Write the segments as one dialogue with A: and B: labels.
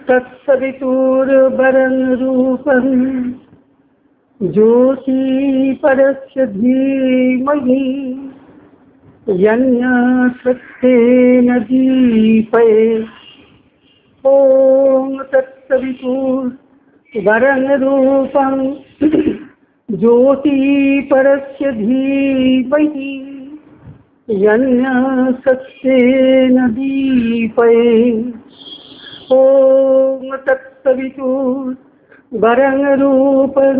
A: तत्सवितुर्वरं रूपं ज्योति परस्य धीमहि यन्यः दीपये। ॐ तत्सवितुर्वरं रूपं ज्योति परस्य धीमहि यन्यः दीपये। ॐ तत्सवितुर्वरं रूपं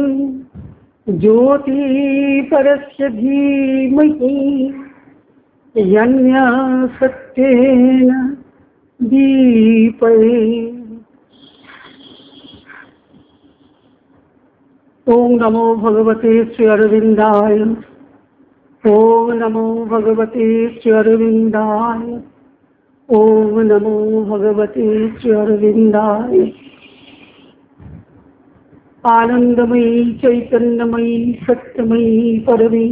A: ज्योति परस्य धीमहि यन्यः दीपये। ओम नमो भगवते श्री अरविंदाय। ओम नमो भगवते श्री अरविंदाय। ओम नमो भगवते श्री अरविंदाय। आनंदमयी चैतन्यमयी सत्यमयी परमे।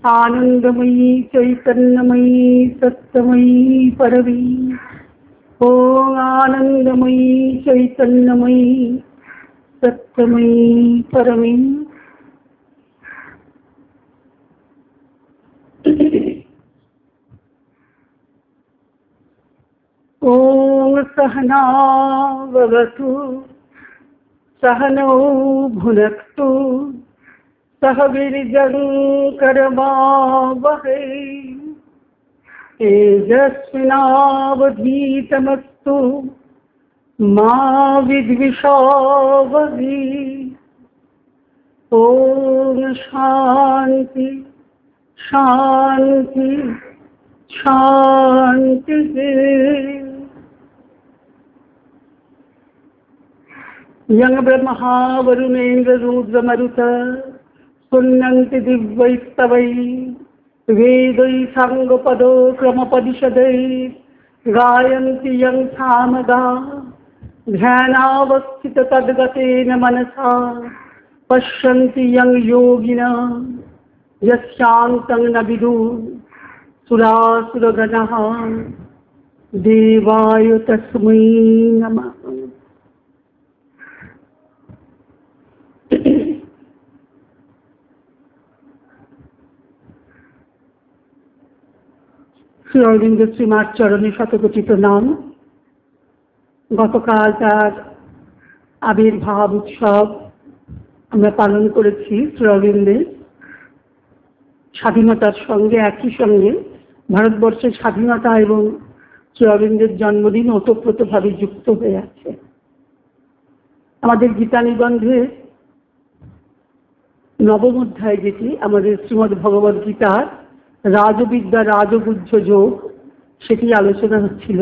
A: आनंदमयी चैतन्यमयी सत्यमयी परमे। ओम आनंदमयी चैतन्यमयी सत्यमयी परमे। ओम सहना भवतु सहनौ भुनक्तु सह वीर्यं करवावहै तेजस्विनावधीतमस्तु मा विद्विषावहै। ओम शांति शांति शांति। यं ब्रह्मा वरुणेन्द्र रुद्रमरुत पुण्यन्ति दिव्यैस्तवैः वेदैः साङ्गपदो क्रमपदिशदैः गायन्ति यं सामगा ध्यानावस्थिततद्गतेन मनसा पश्यन्ति यं योगिनः यस्यान्तं न विदुः सुरासुरगणः देवाय तस्मै नमः। শ্রী অরবিন্দ শ্রীমার চরণে শতকোটি প্রণাম। গতকাল তার আবির্ভাব উৎসব আমরা পালন করেছি। শ্রী অরবিন্দের স্বাধীনতার সঙ্গে একই সঙ্গে ভারতবর্ষের স্বাধীনতা এবং শ্রী অরবিন্দের জন্মদিন ওতপ্রোতভাবে যুক্ত হয়ে আছে। আমাদের গীতা নিবন্ধের নবম অধ্যায়, যেটি আমাদের শ্রীমদ্ ভগবদ গীতার রাজবিদ্যা রাজগুহ্য যোগ, সেটি আলোচনা হচ্ছিল।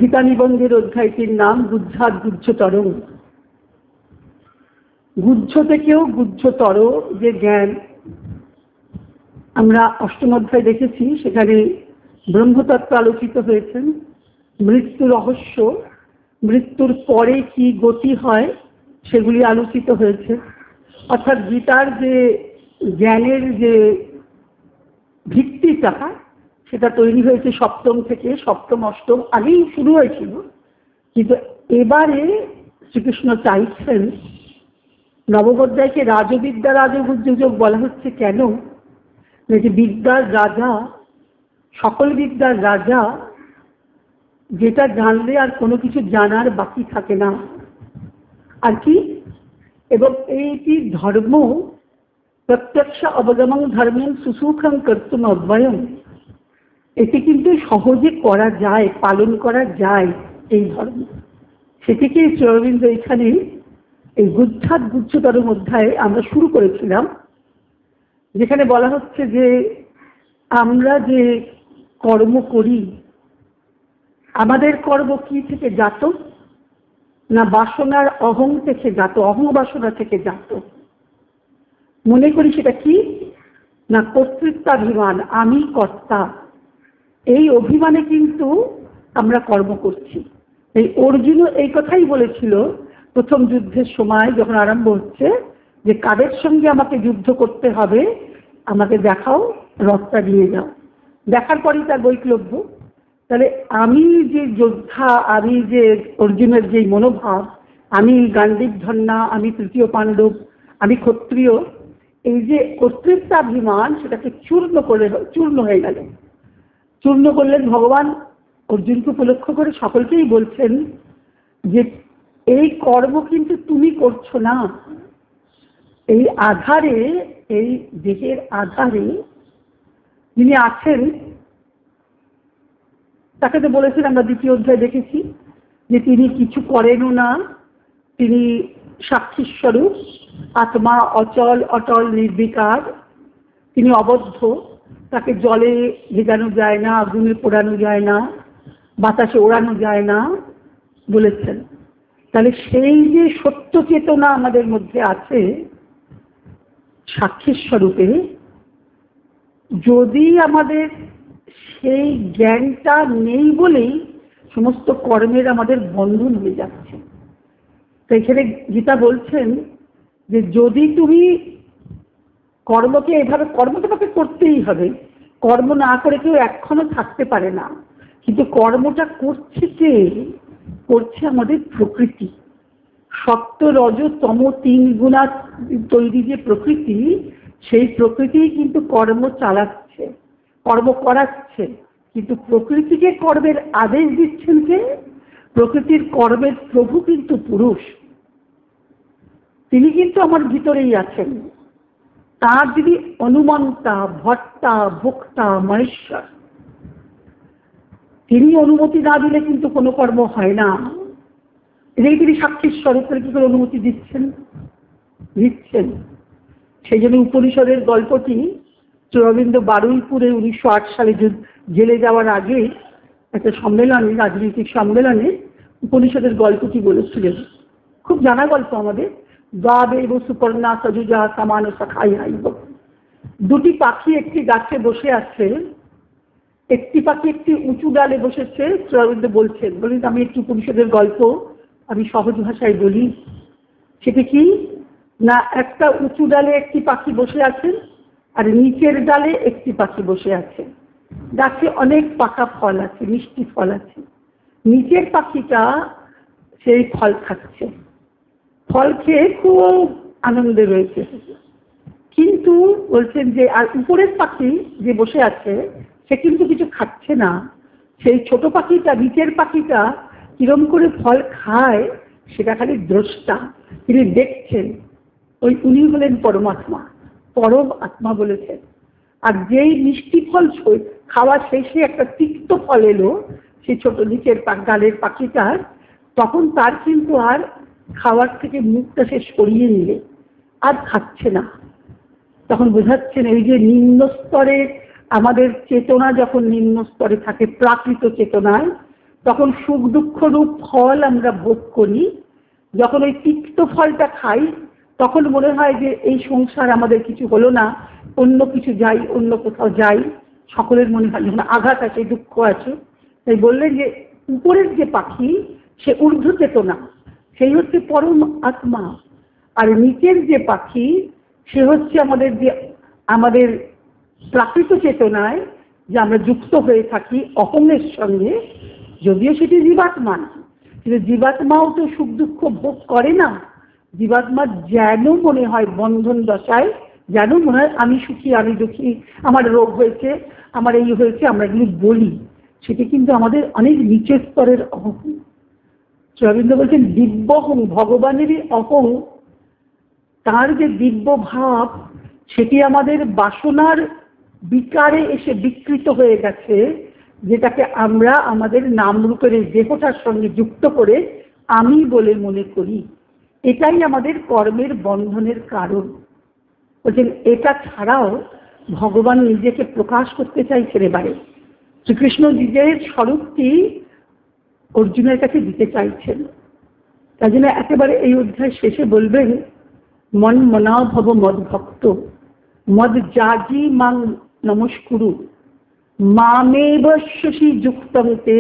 A: গীতা নিবন্ধের অধ্যায়টির নাম গুহ্যাৎ গুহ্যতরং। গুহ্য থেকেও গুহ্যতর যে জ্ঞান, আমরা অষ্টম অধ্যায় দেখেছি, সেখানে ব্রহ্মতত্ত্ব আলোচিত হয়েছেন, মৃত্যু রহস্য, মৃত্যুর পরে কি গতি হয় সেগুলি আলোচিত হয়েছে। অর্থাৎ গীতার যে জ্ঞানের যে ভিত্তিটা, সেটা তৈরি হয়েছে সপ্তম থেকে। সপ্তম অষ্টম আগেই শুরু হয়েছিল, কিন্তু এবারে শ্রীকৃষ্ণ চাইছেন নবম অধ্যায়কে রাজবিদ্যা রাজগুহ্য যোগ বলা হচ্ছে। কেন? যে বিদ্যার রাজা, সকল বিদ্যার রাজা, যেটা জানলে আর কোনো কিছু জানার বাকি থাকে না আর কি। এবং এইটি ধর্ম প্রত্যক্ষ অবগমং ধর্মেন সুসুখং কর্তুম অব্যয়ম, এটি কিন্তু সহজে করা যায়, পালন করা যায় এই ধর্ম। সেটিকে শ্রী অরবিন্দ এখানে এই গুহ্যাৎ গুহ্যতরং অধ্যায়ে আমরা শুরু করেছিলাম, যেখানে বলা হচ্ছে যে আমরা যে কর্ম করি, আমাদের কর্ম কি থেকে জাত? না বাসনার অহং থেকে জাত, অহং বাসনা থেকে জাত। মনে করি সেটা কি? না কর্তৃত্বাভিমান, আমি কর্তা। এই অভিমানে কিন্তু আমরা কর্ম করছি। এই অর্জুন এই কথাই বলেছিল প্রথম যুদ্ধের সময়, যখন আরম্ভ হচ্ছে, যে কাদের সঙ্গে আমাকে যুদ্ধ করতে হবে? আমাকে দেখাও, রথটা নিয়ে যাও। দেখার পরেই তার বৈক্লব্য। তাহলে আমি যে যোদ্ধা, আমি যে অর্জুনের যে মনোভাব, আমি গান্ডীব ধন্যা, আমি তৃতীয় পাণ্ডব, আমি ক্ষত্রিয়, এই যে কর্তৃত্বাভিমান সেটাকে চূর্ণ হয়ে গেল। চূর্ণ করলেন ভগবান অর্জুনকে উপলক্ষ করে সকলকেই বলছেন যে এই কর্ম কিন্তু তুমি করছো না। এই আধারে, এই দেহের আধারে যিনি আছেন তাকে তো বলেছেন, আমরা দ্বিতীয় অধ্যায় দেখেছি যে তিনি কিছু করেনও না, তিনি সাক্ষীস্বরূপ, আত্মা অচল অটল নির্বিকার, তিনি অবদ্ধ, তাকে জলে ভেজানো যায় না, আগুনে পোড়ানো যায় না, বাতাসে ওড়ানো যায় না বলেছেন। তাহলে সেই যে সত্য চেতনা আমাদের মধ্যে আছে সাক্ষীর স্বরূপে, যদি আমাদের সেই জ্ঞানটা নেই বলেই সমস্ত কর্মের আমাদের বন্ধন হয়ে যাচ্ছে। তো এখানে গীতা বলছেন যে যদি তুমি কর্মকে এভাবে, কর্ম তোমাকে করতেই হবে, কর্ম না করে কেউ এক্ষণও থাকতে পারে না, কিন্তু কর্মটা করছে কে? করছে আমাদের প্রকৃতি। সপ্ত রজ তম তিন গুণা তৈরি যে প্রকৃতি, সেই প্রকৃতি কিন্তু কর্ম চালাচ্ছে, কর্ম করাচ্ছে। কিন্তু প্রকৃতিকে কর্মের আদেশ দিচ্ছেন কে? প্রকৃতির কর্মের প্রভু কিন্তু পুরুষ, তিনি কিন্তু আমার ভিতরেই আছেন। তার যিনি অনুমন্তা, ভর্তা, ভোক্তা, মহেশ্বর, তিনি অনুমতি না দিলে কিন্তু কোনো কর্ম হয় না। এটাই তিনি সাক্ষীর স্বরূপের কি করে অনুমতি দিচ্ছেন? সেই জন্য উপনিষদের গল্পটি শ্রীঅরবিন্দ বারুইপুরে 1908 সালে জেলে যাওয়ার আগে একটা সম্মেলনে, রাজনৈতিক সম্মেলনে উপনিষদের গল্পটি বলেছিলেন। খুব জানা গল্প আমাদের। দ্বাবেব সুপর্ণা সজুজা সমান সখাই আইব। দুটি পাখি একটি গাছে বসে আছে, একটি পাখি একটি উঁচু ডালে বসেছে। শ্রীঅরবিন্দ বলছেন, আমি একটি উপনিষদের গল্প আমি সহজ ভাষায় বলি। সেটা কি না, একটা উঁচু ডালে একটি পাখি বসে আছেন আর নিচের ডালে একটি পাখি বসে আছে। গাছে অনেক পাকা ফল আছে, মিষ্টি ফল আছে। নিচের পাখিটা সেই ফল খাচ্ছে, ফল খেয়ে খুব আনন্দে রয়েছে। কিন্তু বলছেন যে আর উপরের পাখি যে বসে আছে সে কিন্তু কিছু খাচ্ছে না। সেই ছোট পাখিটা, নিচের পাখিটা কিরম করে ফল খায় সেটা খালি দ্রষ্টা, তিনি দেখছেন। উনি হলেন পরমাত্মা, পরম আত্মা বলেছেন। আর যেই মিষ্টি ফল খাওয়া শেষে একটা তিক্ত ফল এলো সেই ছোট নিচের ডালের পাখিটার, তখন তার কিন্তু আর খাওয়ার থেকে মুখটা সে সরিয়ে নিলে আর খাচ্ছে না। তখন বোঝাচ্ছেন এই যে নিম্ন স্তরে আমাদের চেতনা যখন নিম্ন স্তরে থাকে, প্রাকৃত চেতনায়, তখন সুখ দুঃখ রূপ ফল আমরা ভোগ করি। যখন ওই তিক্ত ফলটা খাই তখন মনে হয় যে এই সংসার আমাদের কিছু হলো না, অন্য কিছু যাই, অন্য কোথাও যাই। সকলের মনে হয় যখন আঘাত আছে, দুঃখ আছে। তাই বললেন যে উপরের যে পাখি সে ঊর্ধ্ব চেতনা, সেই হচ্ছে পরম আত্মা। আর নিচের যে পাখি সে হচ্ছে আমাদের প্রাকৃত চেতনায় যে আমরা যুক্ত হয়ে থাকি অহংয়ের সঙ্গে। যদিও সেটি জীবাত্মা না, কিন্তু জীবাত্মাও তো সুখ দুঃখ ভোগ করে না। জীবাত্মা যেন মনে হয় বন্ধন দশায়, যেন মনে হয় আমি সুখী, আমি দুঃখী, আমার রোগ হয়েছে, আমার এই হয়েছে, আমরা এগুলি বলি। সেটি কিন্তু আমাদের অনেক নিচের স্তরের অহং। রবীন্দ্র বলছেন দিব্যহং, ভগবানেরই অহং, তার যে দিব্য ভাব সেটি আমাদের বাসনার বিকারে এসে বিকৃত হয়ে গেছে, যেটাকে আমরা আমাদের নামরূপের এই দেহটার সঙ্গে যুক্ত করে আমি বলে মনে করি। এটাই আমাদের কর্মের বন্ধনের কারণ। বলছেন এটা ছাড়াও ভগবান নিজেকে প্রকাশ করতে চাইছেন এবারে। শ্রীকৃষ্ণ নিজের স্বরূপটি অর্জুনের কাছে দিতে চাইছেন। তাই জন্য একেবারে এই অধ্যায় শেষে বলবেন, মন মনা ভব মদ ভক্ত মদ জাজি মাং নমস্কুরু মামেবশ্যসি যুক্তন্তে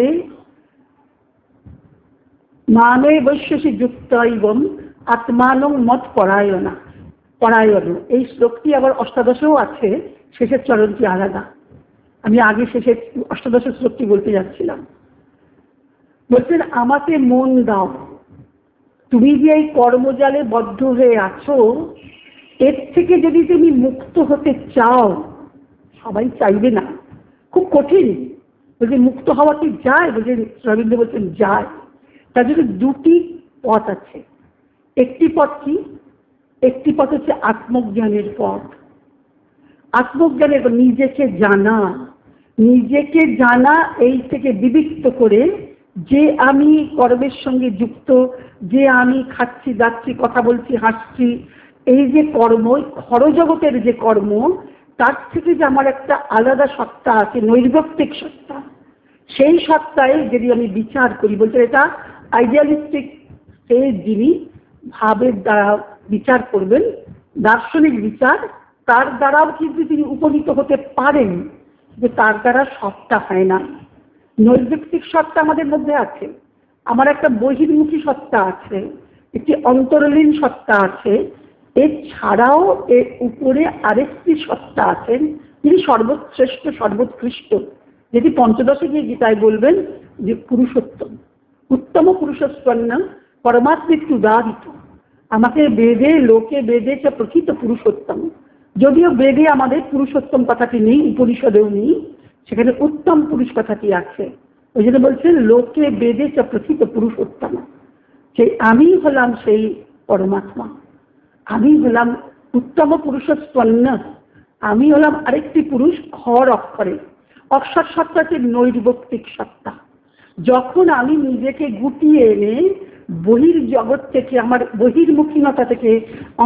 A: মামেবশ্যসি যুক্তৈবং আত্মানং মত পরায়ণ। এই শ্লোকটি আবার অষ্টাদশেও আছে, শেষের চরণটি আলাদা। আমি আগে শেষের অষ্টাদশ শ্লোকটি বলতে যাচ্ছিলাম। বলছেন, আমাকে মন দাও, তুমি যে এই কর্মজালে বদ্ধ হয়ে আছো, এর থেকে যদি তুমি মুক্ত হতে চাও, সবাই চাইবে না, খুব কঠিন। বলছে মুক্ত হওয়া কি যায়? বলছে রবীন্দ্র বলছেন যায়। তার জন্য দুটি পথ আছে। একটি পথ কি? একটি পথ হচ্ছে আত্মজ্ঞানের পথ। আত্মজ্ঞানের নিজেকে জানা, নিজেকে জানা, এই থেকে বিবিক্ত করে যে আমি কর্মের সঙ্গে যুক্ত, যে আমি খাচ্ছি যাচ্ছি কথা বলছি হাসছি, এই যে কর্ম, খরজগতের যে কর্ম, তার থেকে যে আমার একটা আলাদা সত্তা আছে, নৈর্ব্যক্তিক সত্তা, সেই সত্তায় যদি আমি বিচার করি, বলছে এটা আইডিয়ালিস্টিক স্টেজ, যিনি ভাবের দ্বারা বিচার করবেন, দার্শনিক বিচার, তার দ্বারাও কিন্তু তিনি উপনীত হতে পারেন, যে তার দ্বারা সত্তা হয় না। নৈর্ব্যক্তিক সত্তা আমাদের মধ্যে আছে, আমার একটা বহির্মুখী সত্তা আছে, একটি অন্তরলীন সত্তা আছে, এছাড়াও এর উপরে আরেকটি সত্তা আছেন, যিনি সর্বশ্রেষ্ঠ সর্বোৎকৃষ্ট, যেটি পঞ্চদশে গিয়ে গীতায় বলবেন যে পুরুষোত্তম, উত্তম পুরুষোত্তম পরমাত্মিক উদাহৃত। আমাকে বেদে লোকে বেদে চ প্রকৃত পুরুষোত্তম, যদিও বেদে আমাদের পুরুষোত্তম কথাটি নেই, উপনিষদেও নেই, সেখানে উত্তম পুরুষ কথাটি আছে। ওই জন্য বলছেন লোকে বেদে চ প্রকৃত পুরুষোত্তম, সেই আমি হলাম সেই পরমাত্মা, আমি হলাম উত্তম পুরুষোত্তম, আমি হলাম আরেকটি পুরুষ খর অক্ষরে। অক্ষর সত্তাটি নৈর্ব্যক্তিক সত্তা। যখন আমি নিজেকে গুটিয়ে এনে বহির জগৎ থেকে, আমার বহির্মুখীনতা থেকে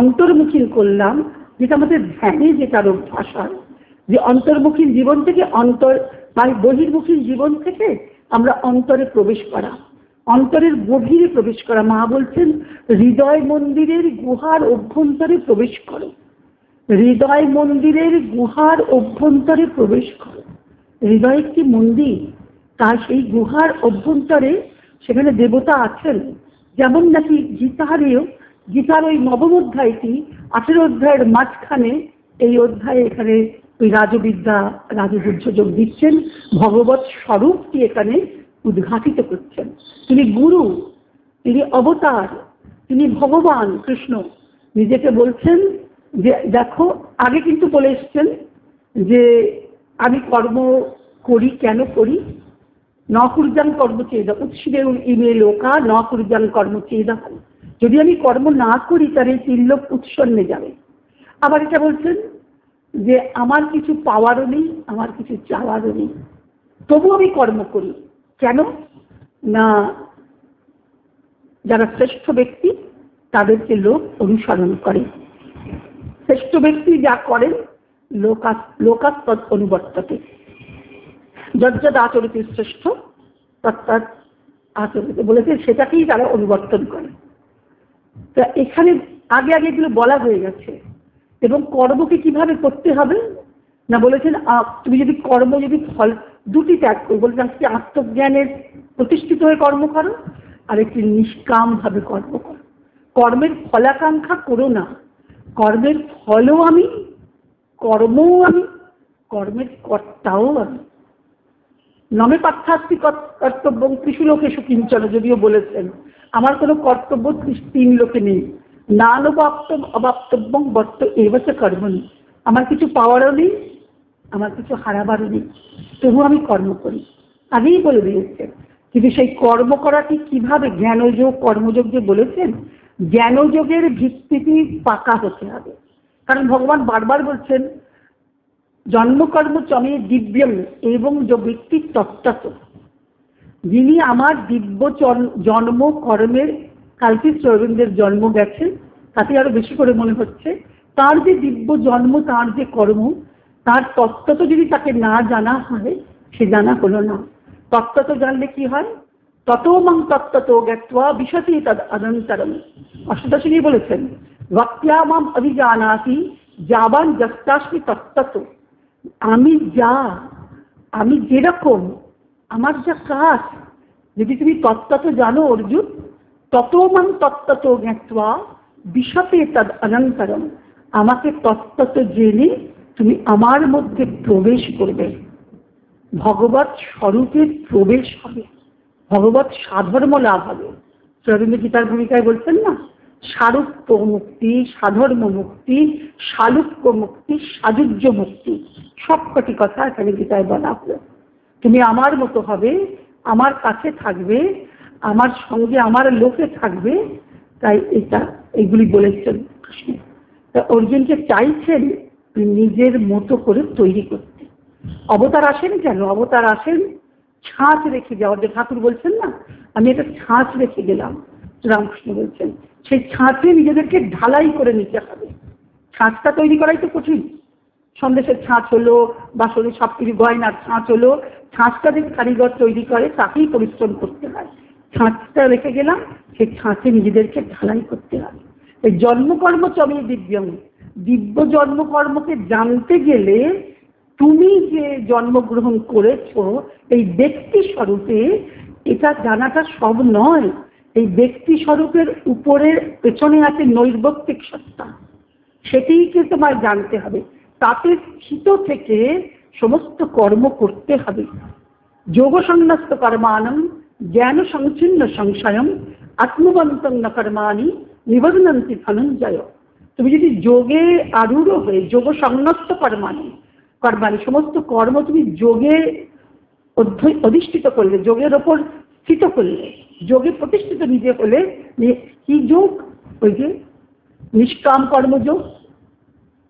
A: অন্তর্মুখী করলাম, যেটা আমাদের ধ্যানে যেটার অভ্যাস হয়, যে অন্তর্মুখী জীবন থেকে মানে বহির্মুখী জীবন থেকে আমরা অন্তরে প্রবেশ করা, অন্তরের গভীরে প্রবেশ করা। মা বলছেন হৃদয় মন্দিরের গুহার অভ্যন্তরে প্রবেশ করো, হৃদয় মন্দিরের গুহার অভ্যন্তরে প্রবেশ করো। হৃদয় একটি মন্দির, তার সেই গুহার অভ্যন্তরে সেখানে দেবতা আছেন। যেমন নাকি গীতার ওই নবম অধ্যায়টি 18 অধ্যায়ের মাঝখানে, এই অধ্যায়ে এখানে ওই রাজবিদ্যা রাজগুহ্য যোগ দিচ্ছেন, ভগবৎ স্বরূপটি এখানে উদ্ঘাটিত করছেন। তিনি গুরু, তিনি অবতার, তিনি ভগবান কৃষ্ণ। নিজেকে বলছেন যে দেখো, আগে কিন্তু বলে এসছেন যে আমি কর্ম করি, কেন করি? ন কুর্যান কর্মচেদা উৎসিদে ইমে লোকা ন কুর্যান কর্মচেদা। যদি আমি কর্ম না করি তাহলে 3 লোক উৎসন্নে যাবে। আবার এটা বলছেন যে আমার কিছু পাওয়ারও নেই, আমার কিছু চাওয়ারও নেই, তবু আমি কর্ম করি। কেন না, যারা শ্রেষ্ঠ ব্যক্তি তাদেরকে লোক অনুসরণ করে। শ্রেষ্ঠ ব্যক্তি যা করেন লোকাস্তৎ অনুবর্ততে, যজ্জদ আচরিত শ্রেষ্ঠ তৎতৎ আচরিত বলেছে, সেটাকেই তারা অনুবর্তন করে। তা এখানে আগে এগুলো বলা হয়ে গেছে। এবং কর্মকে কিভাবে করতে হবে না, বলেছেন তুমি যদি কর্ম যদি ফল দুটি ত্যাগ করো, বলেছেন একটি আত্মজ্ঞানের প্রতিষ্ঠিত হয়ে কর্ম করো, আর একটি নিষ্কাম ভাবে কর্ম করো। কর্মের ফলাকাঙ্ক্ষা করো না, কর্মের ফলও আমি, কর্মও আমি, কর্মের কর্তাও আমি। নমে পার্থাস্তি কর্তব্য ত্রিষু লোকেষু কিঞ্চন, যদিও বলেছেন আমার কোনো কর্তব্য 3 লোকে নেই। নানুবাপ্তম অবাপ্তব্যং বর্ত এবচ কর্মণি, আমার কিছু পাওয়ারও নেই, আমার কিছু হারাবারও নেই, তবু আমি কর্ম করি। আগেই বলে দিয়েছেন। কিন্তু সেই কর্ম করাটি কিভাবে? জ্ঞানযোগ কর্মযোগ যে বলেছেন, জ্ঞানযোগের ভিত্তিটি পাকা হতে হবে। কারণ ভগবান বারবার বলছেন জন্মকর্ম চমে দিব্যম এবং ব্যক্তি তত্ত্বত, যিনি আমার দিব্য জন্ম কর্মের, কালকে রবীন্দ্রের জন্ম গেছে, তাতে আরো বেশি করে মনে হচ্ছে তার যে দিব্য জন্ম, তার যে কর্ম, তার তত্ত্বত যদি তাকে না জানা হয়, সে জানা হলো না। তত্ত্বত জানলে কি হয়? ততো মাং তত্ত্বত জ্ঞাত্বা বিশতি তদ অনন্তরম। অষ্টাদশী বলেছেন ভক্ত্যা মাম অভিজানাতি যাবান যস্তাস্মি তত্ত্বত। আমি যেরকম, আমার যা কাজ, যদি তুমি তত্ত্বত জানো অর্জুন, ততো মাং তত্ত্বত জ্ঞাত্বা বিশতে তদ অনন্তরম, আমাকে তত্ত্বত জেনে তুমি আমার মধ্যে প্রবেশ করবে, ভগবৎ স্বরূপের প্রবেশ হবে, ভগবৎ সাধর্ম লাভ হবে। রবীন্দ্র গীতার ভূমিকায় বলছেন না, সারূপ্য মুক্তি, সাধর্ম মুক্তি, সালুক্য মুক্তি, সাযুজ্য মুক্তি, সবকটি কথা এখানে গীতায় বলা হলো। তুমি আমার মতো হবে, আমার কাছে থাকবে, আমার সঙ্গে আমার লোকে থাকবে। তাই এইগুলি বলেছেন কৃষ্ণ। তা অর্জুনকে চাইছেন নিজের মতো করে তৈরি করতে। অবতার আসেন কেন? অবতার আসেন ছাঁচ রেখে যাওয়ার। যে ঠাকুর বলছেন না, আমি একটা ছাঁচ রেখে গেলাম, রামকৃষ্ণ বলছেন সেই ছাঁচে নিজেদেরকে ঢালাই করে নিতে হবে। ছাঁচটা তৈরি করাই তো কঠিন। সন্দেশের ছাঁচ হলো, বাসনের সব কিছু গয়নার ছাঁচ হলো, ছাঁচটা যে কারিগর তৈরি করে তাকেই পরিশ্রম করতে হয়। ছাঁচটা রেখে গেলাম, সেই ছাঁচে নিজেদেরকে ঢালাই করতে হবে। এই জন্মকর্ম চমে দিব্যম, দিব্য জন্মকর্মকে জানতে গেলে তুমি যে জন্মগ্রহণ করেছো এই ব্যক্তি স্বরূপে, এটা জানাটা সব নয়। এই ব্যক্তি স্বরূপের উপরের পেছনে আছে নৈর্ব্যক্তিক সত্তা, সেটিকে তোমায় জানতে হবে। তাতে স্থিত থেকে সমস্ত কর্ম করতে হবে। যোগ সংন্যস্ত কর্মাণং জ্ঞান সংচ্ছিন্ন সংশয়ম আত্মবন্তং ন কর্মাণি নিবর্ণন্তি ধনঞ্জয়। তুমি যদি যোগে আরূঢ় হয়ে যোগ সংন্যস্ত কর্মাণি, সমস্ত কর্ম তুমি যোগে অধিষ্ঠিত করলে, যোগের ওপর স্থিত করলে, যোগে প্রতিষ্ঠিত নিজে হলে, কি যোগ? ওই যে নিষ্কাম কর্মযোগ,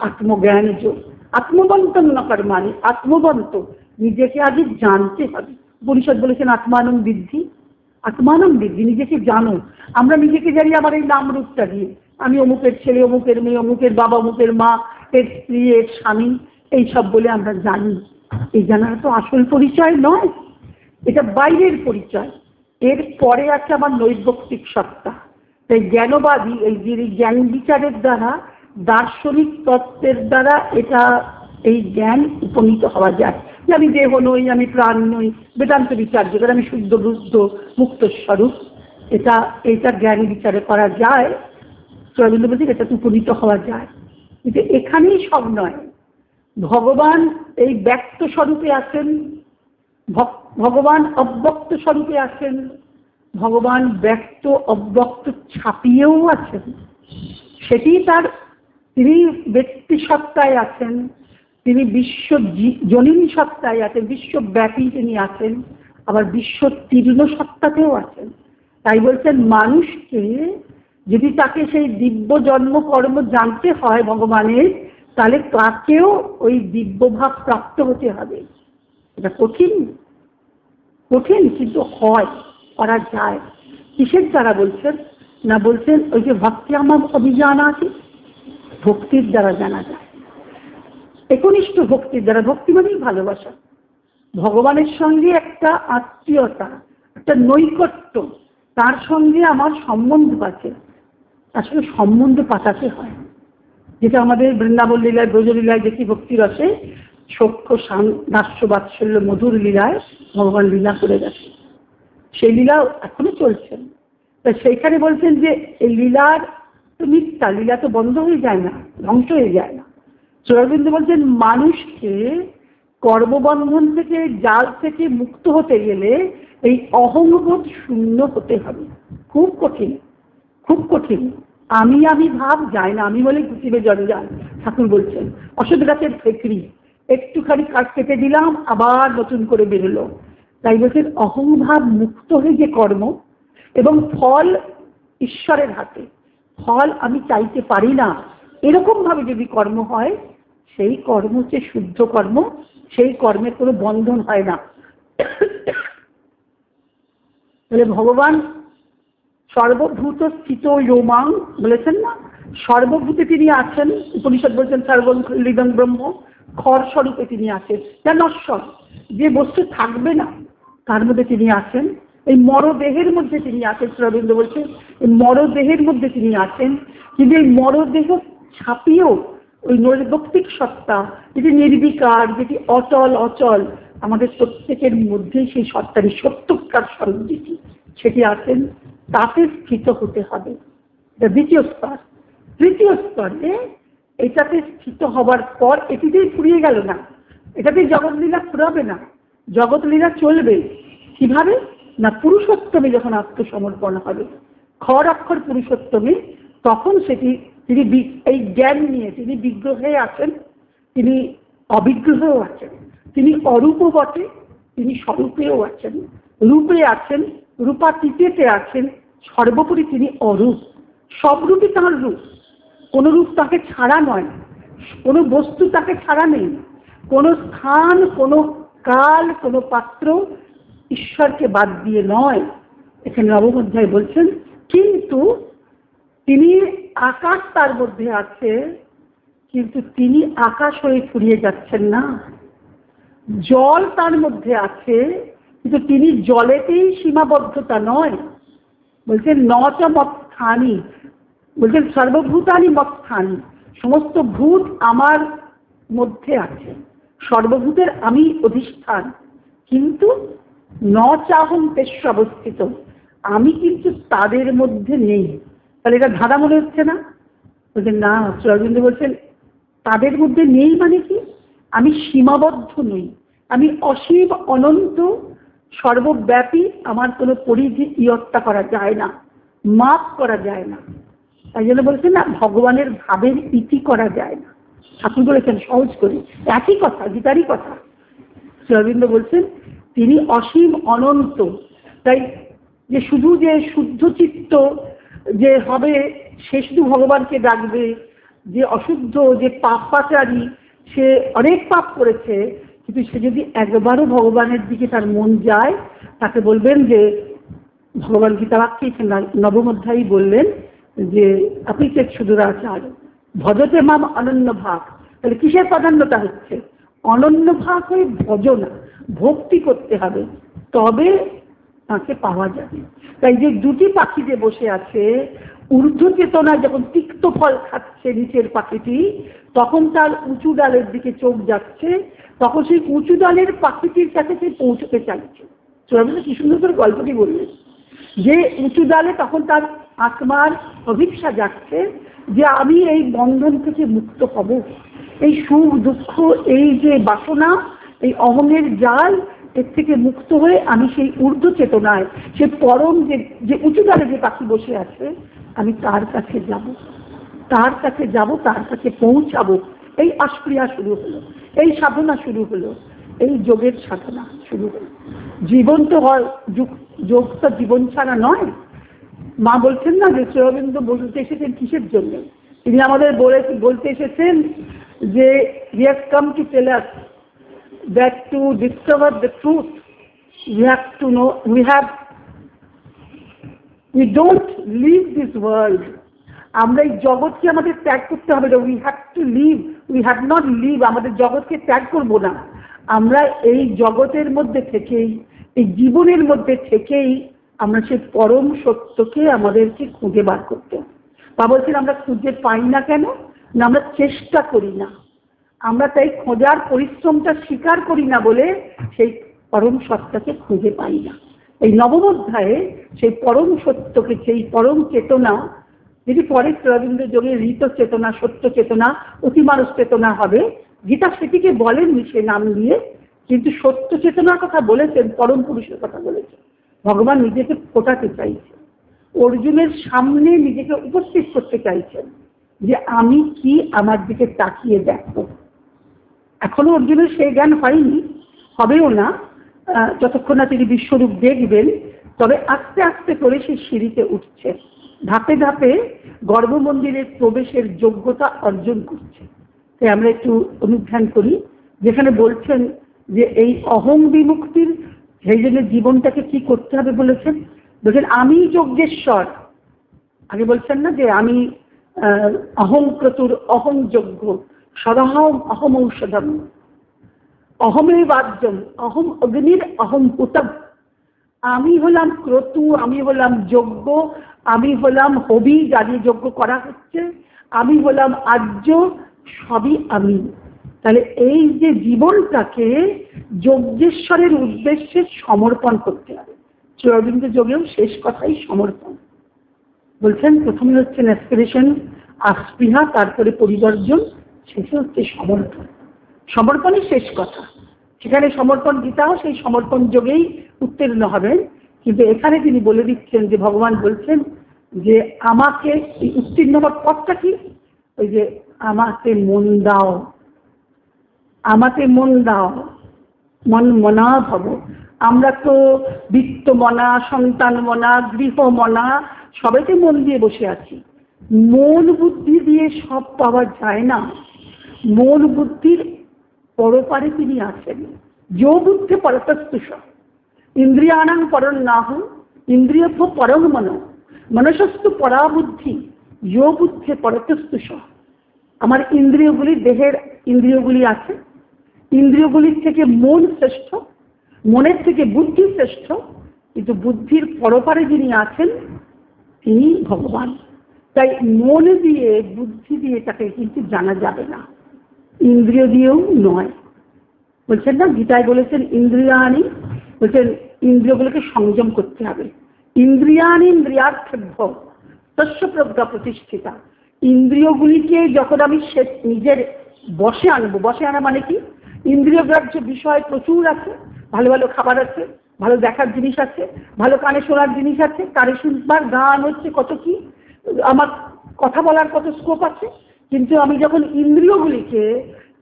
A: আত্মজ্ঞান যোগ। আত্মবন্তন না কর্মাণি, আত্মবন্ত, নিজেকে আগে জানতে হবে। পরিষদ বলেছেন আত্মানম বৃদ্ধি, আত্মানম বৃদ্ধি, নিজেকে জানো। আমরা নিজেকে জানি আমার এই নাম রূপটা দিয়ে, আমি অমুকের ছেলে, অমুকের মেয়ে, অমুকের বাবা, অমুকের মা, এর স্ত্রী, এর স্বামী, এইসব বলে আমরা জানি। এই জানার তো আসল পরিচয় নয়, এটা বাইরের পরিচয়। এর পরে আছে আমার নৈর্ব্যক্তিক সত্তা। তাই জ্ঞানবাদী এই যে জ্ঞান বিচারের দ্বারা, দার্শনিক তত্ত্বের দ্বারা এটা এই জ্ঞান উপনীত হওয়া যায় যে আমি দেহ নই, আমি প্রাণ নই। বেদান্ত বিচার যেটা আমি শুদ্ধ বুদ্ধ মুক্ত স্বরূপ, এটা জ্ঞান বিচারে করা যায়। রবীন্দ্র বলছি এটা উপনীত হওয়া যায়, কিন্তু এখানেই সব নয়। ভগবান এই ব্যক্ত স্বরূপে আছেন, ভগবান অব্যক্ত স্বরূপে আছেন, ভগবান ব্যক্ত অব্যক্ত ছাপিয়েও আছেন। সেটি তার, তিনি ব্যক্তি সত্তায় আছেন, তিনি বিশ্ব জনীন সত্তায় আছেন, বিশ্বব্যাপী তিনি আছেন, আবার বিশ্ব তীর্ণ সত্তাতেও আছেন। তাই বলছেন মানুষকে যদি তাকে সেই দিব্য জন্ম কর্ম জানতে হয় ভগবানের, তাহলে তাকেও ওই দিব্যভাব প্রাপ্ত হতে হবে। এটা কঠিন, কঠিন, কিন্তু হয়, করা যায়। কিসের দ্বারা বলছেন না? বলছেন ওই যে ভক্তি আমার অভিযান আছে, ভক্তির দ্বারা জানা যায়। একনিষ্ঠ ভক্তির দ্বারা, ভক্তি মানেই ভালোবাসা, ভগবানের সঙ্গে একটা আত্মীয়তা, একটা নৈকট্য, তার সঙ্গে আমার সম্বন্ধ আছে, তার সঙ্গে সম্বন্ধ পাঠাতে হয়। যেটা আমাদের বৃন্দাবন লীলায়, ব্রজলীলায় দেখি ভক্তি রসে সখ্য দাস্য বাৎসল্য মধুর লীলায় ভগবান লীলা করে গেছে, সেই লীলা এখনো চলছেন। তাই সেইখানে বলছেন যে এই লীলার তো মিথ্যা, লীলা তো বন্ধ হয়ে যায় না, ধ্বংস হয়ে যায় না। শ্রীঅরবিন্দ বলছেন মানুষকে কর্মবন্ধন থেকে, জাল থেকে মুক্ত হতে গেলে এই অহংবোধ শূন্য হতে হবে। খুব কঠিন, খুব কঠিন। আমি ভাব যায় না, আমি বলে ঘুষিবে জঞ্জাল। ঠাকুর বলছেন অশ্বত্থ গাছের ফেকরি, একটুখানি কাঠ কেটে দিলাম আবার নতুন করে বেরোলো। তাই বলছেন অহংভাব মুক্ত হয়ে যে কর্ম, এবং ফল ঈশ্বরের হাতে, ফল আমি চাইতে পারি না, এরকম ভাবে যদি কর্ম হয়, সেই কর্ম হচ্ছে শুদ্ধ কর্ম, সেই কর্মের কোনো বন্ধন হয় না। তাহলে ভগবান সর্বভূত স্থিত ইয়মাং বলেছেন না, সর্বভূতে তিনি আছেন। উপনিষদ বলছেন সর্বলিদং ব্রহ্ম, খর স্বরূপে তিনি আছেন, যা নশ্বর, যে বস্তু থাকবে না তার মধ্যে তিনি আছেন। এই মরদেহের মধ্যে তিনি আছেন। রবীন্দ্র বলছেন এই মরদেহের মধ্যে তিনি আছেন, কিন্তু এই মরদেহ ছাপিয়েও ওই নৈর্ব্যক্তিক সত্তা, যেটি নির্বিকার, যেটি অটল অচল, আমাদের প্রত্যেকের মধ্যেই সেই সত্তারই সত্যকার স্বরূপ যেটি, সেটি আছেন। তাতে স্থিত হতে হবে। দ্বিতীয় স্তর। তৃতীয় স্তরে এটাতে স্থিত হবার পর এটিতেই ফুরিয়ে গেল না, এটাতেই জগৎলীলা ফুরাবে না, জগৎলীলা চলবে। কিভাবে না, পুরুষোত্তমে যখন আত্মসমর্পণ হবে, খর অক্ষর পুরুষোত্তমে, তখন সেটি তিনি এই জ্ঞান নিয়ে তিনি বিগ্রহে আছেন, তিনি অবিগ্রহেও আছেন, তিনি অরূপ বটে, তিনি স্বরূপেও আছেন, রূপে আছেন, রূপাতীতে আছেন, সর্বোপরি তিনি অরূপ। সব রূপই তাঁর রূপ, কোন রূপ তাকে ছাড়া নয়, কোনো বস্তু তাকে ছাড়া নেই, কোনো স্থান, কোনো কাল, কোনো পাত্র ঈশ্বরকে বাদ দিয়ে নয়। এখানে নবম অধ্যায় বলছেন কিন্তু তিনি আকাশ তার মধ্যে আছে, কিন্তু তিনি আকাশ হয়ে ফুরিয়ে যাচ্ছেন না। জল তার মধ্যে আছে, কিন্তু তিনি জলেতেই সীমাবদ্ধতা নয়। বলছেন নচ মত্থানি, বলছেন সর্বভূতানি মত্থানি, সমস্ত ভূত আমার মধ্যে আছে, সর্বভূতের আমি অধিষ্ঠান, কিন্তু ন চাহম তেস্য অবস্থিত, আমি কিন্তু তাদের মধ্যে নেই। তাহলে এটা ধাঁধা মনে হচ্ছে না? বলছেন না, শ্রী অরবিন্দ বলছেন তাদের মধ্যে নেই মানে কি, আমি সীমাবদ্ধ নই, আমি অসীম অনন্ত সর্বব্যাপী, আমার কোনো পরিধি ইয়ত্তা করা যায় না, মাপ করা যায় না। তাই জন্য বলছেন না, ভগবানের ভাবের ইতি করা যায় না। ঠাকুর বলেছেন সহজ করে, একই কথা, গীতারই কথা। শ্রী অরবিন্দ বলছেন তিনি অসীম অনন্ত। তাই যে শুধু যে শুদ্ধ চিত্ত যে হবে সে শুধু ভগবানকে ডাকবে, যে অশুদ্ধ, যে পাপাচারী, সে অনেক পাপ করেছে, কিন্তু সে যদি একবারও ভগবানের দিকে তার মন যায়, তাকে বলবেন যে ভগবান গীতা বাক্যে নবম অধ্যায়ই বললেন যে আপনি চেক সুদূরাচার ভজতে মাম অনন্য ভাগ। তাহলে কিসের প্রাধান্যতা হচ্ছে? অনন্য ভাগ হয়ে ভজনা, ভক্তি করতে হবে, তবে তাকে পাওয়া যাবে। তাই যে দুটি পাখি যে বসে আছে, ঊর্ধ্ব চেতনা যখন তিক্ত ফল খাচ্ছে নিচের পাখিটি, তখন তার উঁচু ডালের দিকে চোখ যাচ্ছে, তখন সেই উঁচু ডালের পাখিটির কাছে সে পৌঁছতে চাইছে। চূড়ান্ত কি সুন্দর করে গল্পটি বললেন যে উঁচু ডালে তখন তার আত্মার অভিপ্সা যাচ্ছে যে আমি এই বন্ধন থেকে মুক্ত হব, এই সুখ দুঃখ, এই যে বাসনা, এই অহংের জাল, এর থেকে মুক্ত হয়ে আমি সেই ঊর্ধ্ব চেতনায়, সে পরম যে উঁচু ডালে যে পাখি বসে আছে, আমি তার কাছে যাব, তার কাছে যাব, তার কাছে পৌঁছাবো। এই আস্ক্রিয়া শুরু হলো, এই সাধনা শুরু হলো, এই যোগের সাধনা শুরু হলো। জীবন তো হয়, যোগ তো জীবন ছাড়া নয়। মা বলছেন না যে শ্রী অরবিন্দ বলতে এসেছেন কিসের জন্য? তিনি আমাদের বলতে এসেছেন যে we have come to tell us that to discover the truth we have to know, we don't leave this world. আমরা এই জগৎকে আমাদের ত্যাগ করতে হবে না। we have to live, we have not live, আমাদের জগৎকে ত্যাগ করবো না। আমরা এই জগতের মধ্যে থেকেই, এই জীবনের মধ্যে থেকেই আমরা সেই পরম সত্যকে আমাদেরকে খুঁজে বার করতে হবে। তা বলছেন আমরা খুঁজে পাই না কেন? না আমরা চেষ্টা করি না, আমরা তাই খোঁজার পরিশ্রমটা স্বীকার করি না বলে সেই পরম সত্যকে খুঁজে পাই না। এই নবম অধ্যায়ে সেই পরম সত্যকে, সেই পরম চেতনা, যদি পরে রবীন্দ্র যোগে ঋত চেতনা, সত্য চেতনা, অতিমানস চেতনা হবে, গীতা সেটিকে বলেননি সে নাম দিয়ে, কিন্তু সত্য চেতনার কথা বলেছেন, পরম পুরুষের কথা বলেছেন। ভগবান নিজেকে ফোটাতে চাইছেন, অর্জুনের সামনে নিজেকে উপস্থিত করতে চাইছেন যে আমি কি, আমার দিকে তাকিয়ে দেখো। এখনো অর্জুনের সেই জ্ঞান হয়নি, হবেও না যতক্ষণ না তিনি বিশ্বরূপ দেখবেন। তবে আস্তে আস্তে করে সেই সিঁড়িতে উঠছে, ধাপে ধাপে গর্ভমন্দিরের প্রবেশের যোগ্যতা অর্জন করছে। তাই আমরা একটু অনুধ্যান করি, যেখানে বলছেন যে এই অহং বিমুক্তির সেই জন্য জীবনটাকে কি করতে হবে বলেছেন। বলছেন আমি যজ্ঞেশ্বর, আগে বলছেন না যে আমি অহং ক্রতুর, অহং যজ্ঞ, সদহম অহম ঔষধম, অহমে বাদ্যম, অহম অগ্নির, অহম পুতম। আমি হলাম ক্রতু, আমি হলাম যজ্ঞ, আমি হলাম হবি, যাদের যজ্ঞ করা হচ্ছে, আমি হলাম আর্য, সবই আমি। তাহলে এই যে জীবনটাকে যজ্ঞেশ্বরের উদ্দেশ্যে সমর্পণ করতে হবে। শ্রী অরবিন্দ যোগেও শেষ কথাই সমর্পণ বলছেন। প্রথমে হচ্ছেন অ্যাসপিরেশন, अस्पृहा तारपरे परिवर्जन शेषे हच्छे समर्पण समर्पणই শেষ কথা সেখানে সমর্পণ গীতাও সেই সমর্পণ যোগেই উত্তীর্ণ হবেন কিন্তু এখানে তিনি বলে দিচ্ছেন যে ভগবান বলছেন যে আমাকে উত্তীর্ণ হওয়ার পথটা কি ওই যে আমাকে মন দাও আমাকে মন দাও মন মনা ভব আমরা তো বিত্ত মনা সন্তান মনা গৃহ মনা সবাইকে মন দিয়ে বসে আছি মন বুদ্ধি দিয়ে সব পাওয়া যায় না মন বুদ্ধির পরপারে তিনি আছেন जो बुद्धि परतस्तुष इंद्रियाणां परं नाहु इंद्रियभ्यो परं मनो मनसस्तु परा बुद्धि जो बुद्धि परतस्तुष আমার ইন্দ্রিয়গুলি দেহের ইন্দ্রিয়গুলি আছে ইন্দ্রিয়গুলির থেকে মন শ্রেষ্ঠ মনের থেকে বুদ্ধি শ্রেষ্ঠ কিন্তু বুদ্ধির পরপারে যিনি আছেন তিনি ভগবান তাই মন দিয়ে বুদ্ধি দিয়ে তাকে কিন্তু জানা যাবে না ইন্দ্রিয় দিয়েও নয় বলছেন না গীতায় বলেছেন ইন্দ্রিয়াণি বলছেন ইন্দ্রিয়গুলোকে সংযম করতে হবে ইন্দ্রিয়াণি ইন্দ্রিয়ার্থভ্য তস্য প্রজ্ঞা প্রতিষ্ঠিতা ইন্দ্রিয়গুলিকে যখন আমি নিজের বশে আনবো বশে আনা মানে কি ইন্দ্রিয় গ্রাহ্য বিষয় প্রচুর আছে ভালো ভালো খাবার আছে ভালো দেখার জিনিস আছে ভালো কানে শোনার জিনিস আছে কানে শুনবার গান হচ্ছে কত কি আমার কথা বলার কত স্কোপ আছে কিন্তু আমি যখন ইন্দ্রিয়গুলিকে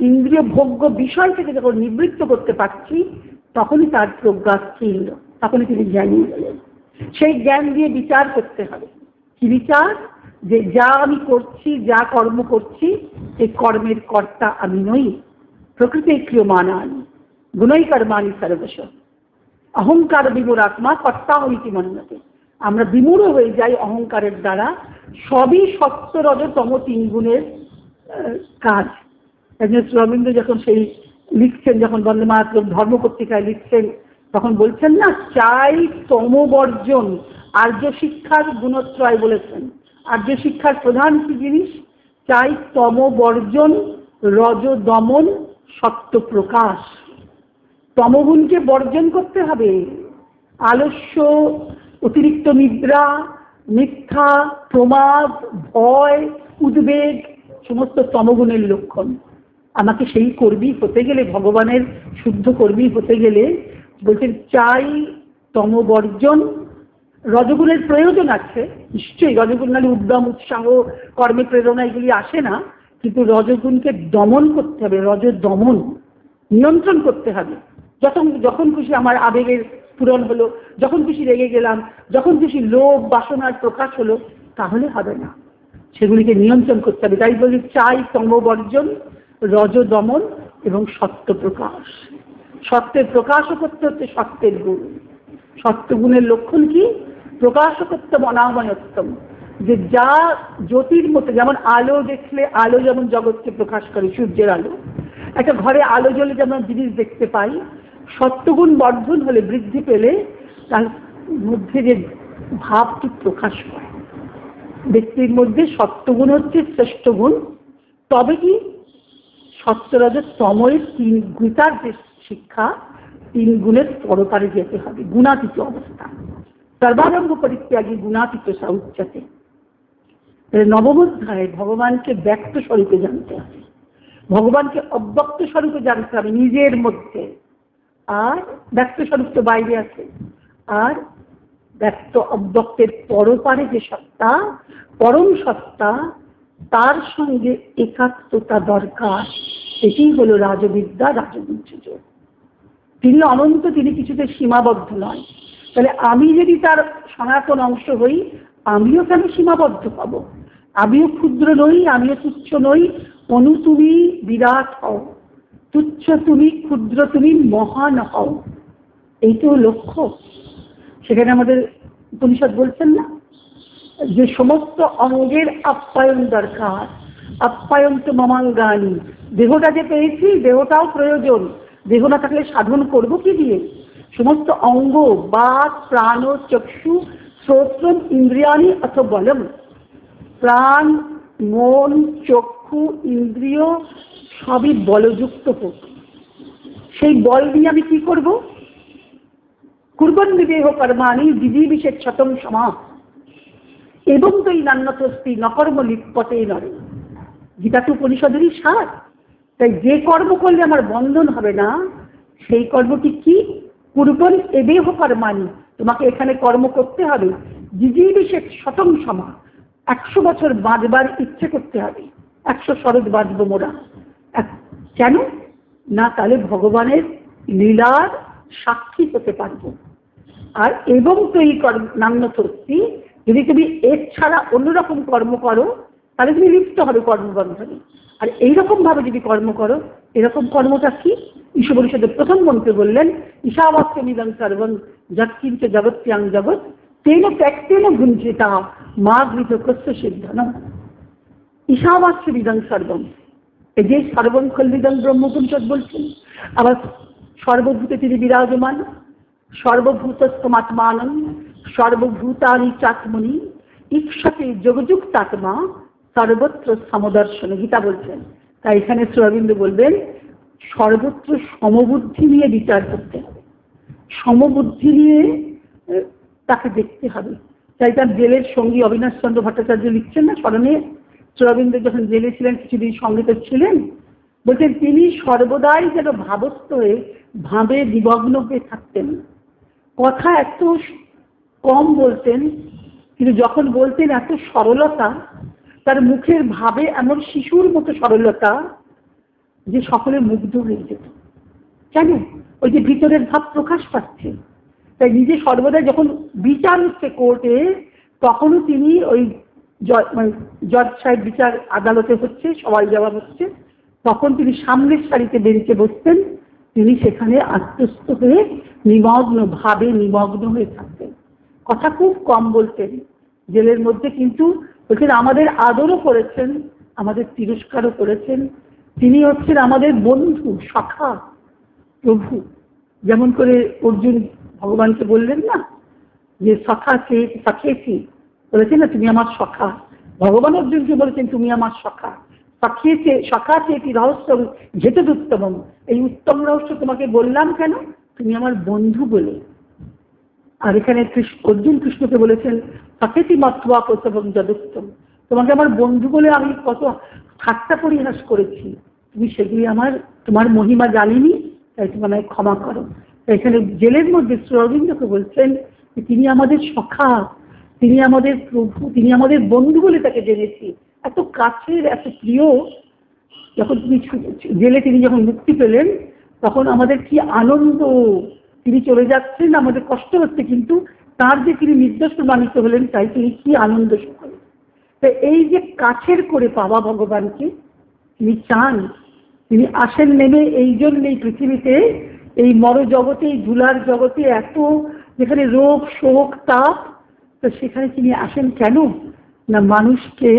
A: ইন্দ্রিয় ভোগ্য বিষয় থেকে যখন নিবৃত্ত করতে পারছি তখনই তার প্রজ্ঞা স্থির তখনই তিনি জ্ঞানী হলেন সেই জ্ঞান দিয়ে বিচার করতে হবে কি বিচার যে যা আমি করছি যা কর্ম করছি এই কর্মের কর্তা আমি নই প্রকৃতি ক্রিয়মাণানি গুণই কর্মাণি সর্বশ অহংকার বিমূঢ় আত্মা কর্তা হইতি মন্যতে আমরা বিমূঢ় হয়ে যাই অহংকারের দ্বারা সবই সত্য রজ তম তিন গুণের কাজ রবীন্দ্র যখন সেই লিখছেন যখন বন্দে মাতরম ধর্ম পত্রিকায় লিখছেন তখন বলছেন না চাই তমবর্জন আর্য শিক্ষার গুণত্রয় বলেছেন আর্য শিক্ষার প্রধান কি জিনিস চাই তমবর্জন রজ দমন সত্য প্রকাশ তমগুণকে বর্জন করতে হবে আলস্য অতিরিক্ত নিদ্রা মিথ্যা প্রমাদ ভয় উদ্বেগ সমস্ত তমগুণের লক্ষণ আমাকে সেই কর্মী হতে গেলে ভগবানের শুদ্ধ কর্মী হতে গেলে বলছেন চাই তমবর্জন রজগুণের প্রয়োজন আছে নিশ্চয়ই রজগুণ নালে উদ্যম উৎসাহ কর্মে প্রেরণা এগুলি আসে না কিন্তু রজগুণকে দমন করতে হবে রজ দমন নিয়ন্ত্রণ করতে হবে যখন খুশি আমার আবেগের পূরণ হলো যখন খুশি রেগে গেলাম যখন খুশি লোভ বাসনার প্রকাশ হলো তাহলে হবে না সেগুলিকে নিয়ন্ত্রণ করতে হবে তাই বলি চাই তমবর্জন রজ দমন এবং সত্য প্রকাশ সত্যের প্রকাশও করতে হচ্ছে সত্যের গুণ সত্য গুণের লক্ষণ কি প্রকাশকত্ব অনাময়ত্তম যে যা জ্যোতির মতো যেমন আলো দেখলে আলো যেমন জগৎকে প্রকাশ করে সূর্যের আলো একটা ঘরে আলো জ্বলে যেমন জিনিস দেখতে পাই সত্যগুণ বর্ধন হলে বৃদ্ধি পেলে তার মধ্যে যে ভাবটি প্রকাশ পায় ব্যক্তির মধ্যে সত্যগুণ হচ্ছে শ্রেষ্ঠ গুণ তবে কি সত্যরজ তময়ের তিন গীতার যে শিক্ষা তিন গুণের পরপারে যেতে হবে গুণাতীত অবস্থা সর্বারম্ভ পরিত্যাগী গুণাতীত সাউচ্যতে নবম অধ্যায়ে ভগবানকে ব্যক্ত স্বরূপে জানতে হবে ভগবানকে অব্যক্ত স্বরূপে জানতে হবে নিজের মধ্যে আর ব্যক্ত স্বরূপ তো বাইরে আছে আর ব্যক্ত অব্যক্তের পরপারে যে সত্তা পরম সত্তা তার সঙ্গে একাত্মতা দরকার এটাই হলো রাজবিদ্যা রাজগুঞ্জ তিনি অনন্ত তিনি কিছুতে সীমাবদ্ধ নয় তাহলে আমি যদি তার সনাতন অংশ হই আমিও কেন সীমাবদ্ধ পাবো আমিও ক্ষুদ্র নই আমিও তুচ্ছ নই অনু তুমি বিরাট হও তুচ্ছ তুমি ক্ষুদ্র তুমি মহান হও এই তো লক্ষ্য সেখানে আমাদের উপনিষদ বলছেন না যে সমস্ত অঙ্গের আপ্যায়ন দরকার আপ্যায়ন তো মমাঙ্গানি দেহটা যে পেয়েছি দেহটাও প্রয়োজন দেহ না থাকলে সাধন করবো কি দিয়ে সমস্ত অঙ্গ বাক প্রাণ চক্ষু শ্রোত্রম ইন্দ্রিয়ানি অথ বলম প্রাণ মন চক্ষু ইন্দ্রিয় সবই বলযুক্ত হোক সেই বল দিয়ে আমি কি করব কুর্বন বিদেহ কর্মাণি বিধি বিশেষ ছতম সমাস এবং তো এই নান্যতস্তি নকর্ম লিপ্যতে নরে, গীতা তো উপনিষদেরই সার। তাই যে কর্ম করলে আমার বন্ধন হবে না, সেই কর্মটি কি? পূর্বন এবেহ কর্মাণি, তোমাকে এখানে কর্ম করতে হবে। জিজিবিষেক শতং সমা, 100 বছর বাঁচবার ইচ্ছে করতে হবে, 100 শরৎ বাঁচবো মোরা। কেন না? তাহলে ভগবানের লীলার সাক্ষী হতে পারবো। আর এবং তো এই নান্যতস্তি, যদি তুমি এর ছাড়া অন্যরকম কর্ম করো তাহলে তুমি লিপ্ত হবে কর্মবন্ধনে। আর এইরকম ভাবে যদি কর্ম করো, এরকম কর্মটা কি? ঈশোপনিষদের প্রথম মন্ত্রে বললেন, ঈশাবাস্যমিদং সর্বং যৎকিঞ্চ জগত্যাং জগৎ তেন ত্যক্তেন ভুঞ্জিতা মা গৃহীত কস্য সিদ্ধনম। ঈশাবাস্যমিদং সর্বং, এই যে সর্বং খল্বিদং ব্রহ্মোপনিষদ বলছেন। আবার সর্বভূতে তিনি বিরাজমান, সর্বভূতস্থমাত্মানং সর্বভূতানি চাত্মনি ঈক্ষতে যোগযুক্তাত্মা সর্বত্র সমদর্শন, গীতা বলছেন। তাই এখানে শ্রী অরবিন্দ বলবেন সর্বত্র সমবুদ্ধি নিয়ে বিচার করতে হবে, সমবুদ্ধি নিয়ে তাকে দেখতে হবে। তাই তার জেলের সঙ্গী অবিনাশ চন্দ্র ভট্টাচার্য লিখছেন না স্মরণে, শ্রী অরবিন্দ যখন জেলে ছিলেন, কিছুদিন সঙ্গীত ছিলেন, বলছেন তিনি সর্বদাই যেন ভাবস্থ হয়ে ভাবে নিমগ্ন হয়ে থাকতেন। কথা এত কম বলতেন, কিন্তু যখন বলতেন এত সরলতা, তার মুখের ভাবে এমন শিশুর মতো সরলতা যে সকলে মুগ্ধ হয়ে যেত। কেন? ওই যে ভিতরের ভাব প্রকাশ পাচ্ছে। তাই নিজে সর্বদাই যখন বিচার হচ্ছে কোর্টে, তখনও তিনি ওই জজ সাহেব বিচার আদালতে হচ্ছে, সবাই জবাব হচ্ছে, তখন তিনি সামনের সারিতে বেরিয়ে বসতেন। তিনি সেখানে আত্মস্থ হয়ে নিমগ্ন ভাবে নিমগ্ন হয়ে থাকতেন। কথা খুব কম বলতেন জেলের মধ্যে, কিন্তু বলছেন আমাদের আদরও করেছেন, আমাদের তিরস্কারও করেছেন। তিনি হচ্ছেন আমাদের বন্ধু, সখা, প্রভু। যেমন করে অর্জুন ভগবানকে বললেন না যে সখা সখেছি, বলেছেন না তুমি আমার সখা। ভগবান অর্জুনকে বলেছেন তুমি আমার সখা। সখেছে সখা চেতি রহস্য যেতে উত্তম, এই উত্তম রহস্য তোমাকে বললাম কেন? তুমি আমার বন্ধু বলে। আর এখানে অর্জুন কৃষ্ণকে বলেছেন সখেতি মত্বা প্রসবং যদুত্তম, তোমাকে আমার বন্ধু বলে আমি কত ঠাট্টা পরিহাস করেছি, তুমি সেগুলি তোমার মহিমা জানিনি, তাই তুমি আমায় ক্ষমা করো। এখানে জেলের মধ্যে শ্রী অরবিন্দকে বলছেন তিনি আমাদের সখা, তিনি আমাদের প্রভু, তিনি আমাদের বন্ধু বলে তাকে জেনেছি, এত কাছের, এত প্রিয়। যখন জেলে তিনি যখন মুক্তি পেলেন, তখন আমাদের কি আনন্দ। তিনি চলে যাচ্ছেন, আমাদের কষ্ট হচ্ছে, কিন্তু তার যে তিনি নির্দোষ প্রমাণিত হলেন, তাই তিনি কি আনন্দ সুখেন। তো এই যে কাছের করে পাওয়া ভগবানকে তিনি চান, তিনি আসেন নেমে এই জন্যই পৃথিবীতে, এই মর জগতে, এই ধুলার জগতে, এত যেখানে রোগ শোক তাপ, তো সেখানে তিনি আসেন কেন না মানুষকে,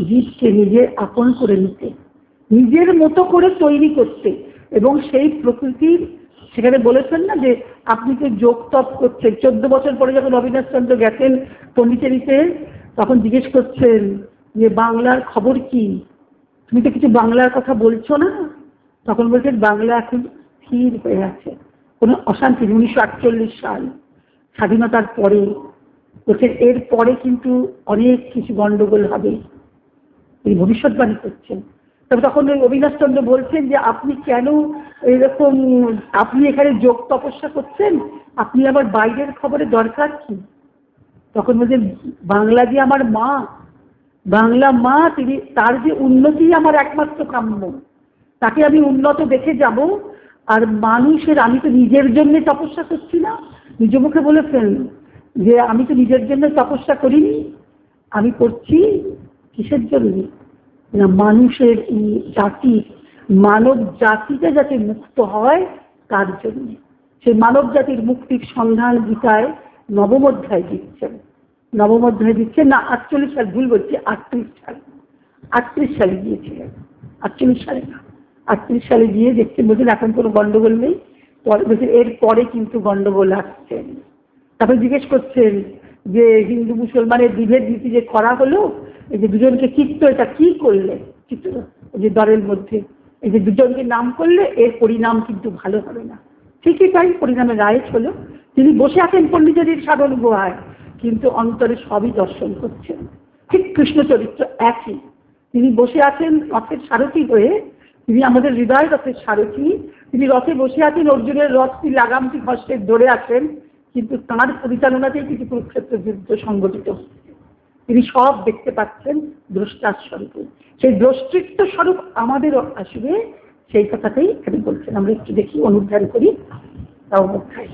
A: জীবকে নিজের আপন করে নিতে, নিজের মতো করে তৈরি করতে। এবং সেই প্রকৃতির, সেখানে বলেছেন না যে আপনি তো যোগ তপ করছেন। 14 বছর পরে যখন অবিনাশ চন্দ্র গেছেন পন্ডিচেরিতে, তখন জিজ্ঞেস করছেন যে বাংলার খবর কি, তুমি তো কিছু বাংলার কথা বলছো না। তখন বলছেন বাংলা এখন স্থির হয়ে আছে, কোনো অশান্তি। 1948 সাল স্বাধীনতার পরে বলছেন এর পরে কিন্তু অনেক কিছু গন্ডগোল হবে, এই ভবিষ্যৎবাণী করছেন। তবে তখন ওই অবিনাশ চন্দ্র বলছেন যে আপনি কেন এরকম, আপনি এখানে যোগ তপস্যা করছেন, আপনি আবার বাইরের খবরে দরকার কি? তখন বলছেন বাংলা যে আমার মা, বাংলা মা, তিনি তার যে উন্নতি আমার একমাত্র কাম্য, তাকে আমি উন্নত দেখে যাব। আর মানুষের, আমি তো নিজের জন্য তপস্যা করছি না, নিজ মুখে বলেছেন যে আমি তো নিজের জন্য তপস্যা করিনি, আমি করছি কিসের জন্য না মানুষের জাতি, মানব জাতিটা যাতে মুক্ত হয় তার জন্য। সেই মানব জাতির মুক্তির সন্ধান গীতায় নবম অধ্যায় দিচ্ছেন, নবম অধ্যায় দিচ্ছেন না 48 সাল, ভুল বলছি 38 সালে গিয়েছিলেন, 48 সালে না, 38 সালে গিয়ে দেখছেন, বলছেন এখন কোনো গন্ডগোল নেই, বলছেন এর পরে কিন্তু গন্ডগোল আসছে। তারপরে জিজ্ঞেস করছেন যে হিন্দু মুসলমানের বিভেদ নীতি যে করা হলো, এই যে দুজনকে চিত্ত, এটা কি করলে চিত্ত, যে দলের মধ্যে এই যে দুজনকে নাম করলে এর পরিণাম কিন্তু ভালো হবে না। ঠিকই তাই, পরিণামে রায় হলো। তিনি বসে আছেন পণ্ডিতের সাধন গুহায়, কিন্তু অন্তরে সবই দর্শন করছেন। ঠিক কৃষ্ণ চরিত্র একই, তিনি বসে আছেন রথের সারথি হয়ে, তিনি আমাদের হৃদয় রথের সারথি, তিনি রথে বসে আছেন, অর্জুনের রথটি লাগামটি ঘষ্টে ধরে আছেন, কিন্তু তাঁর পরিচালনাতেই কিন্তু কুরুক্ষেত্র যুদ্ধ সংগঠিত হচ্ছে। তিনি সব দেখতে পাচ্ছেন দ্রষ্টার স্বরূপে, সেই দ্রষ্টৃত্ব স্বরূপ আমাদেরও আসবে, সেই কথাটাই এখানে বলছেন। আমরা একটু দেখি, অনুধ্যান করি তাও অধ্যায়।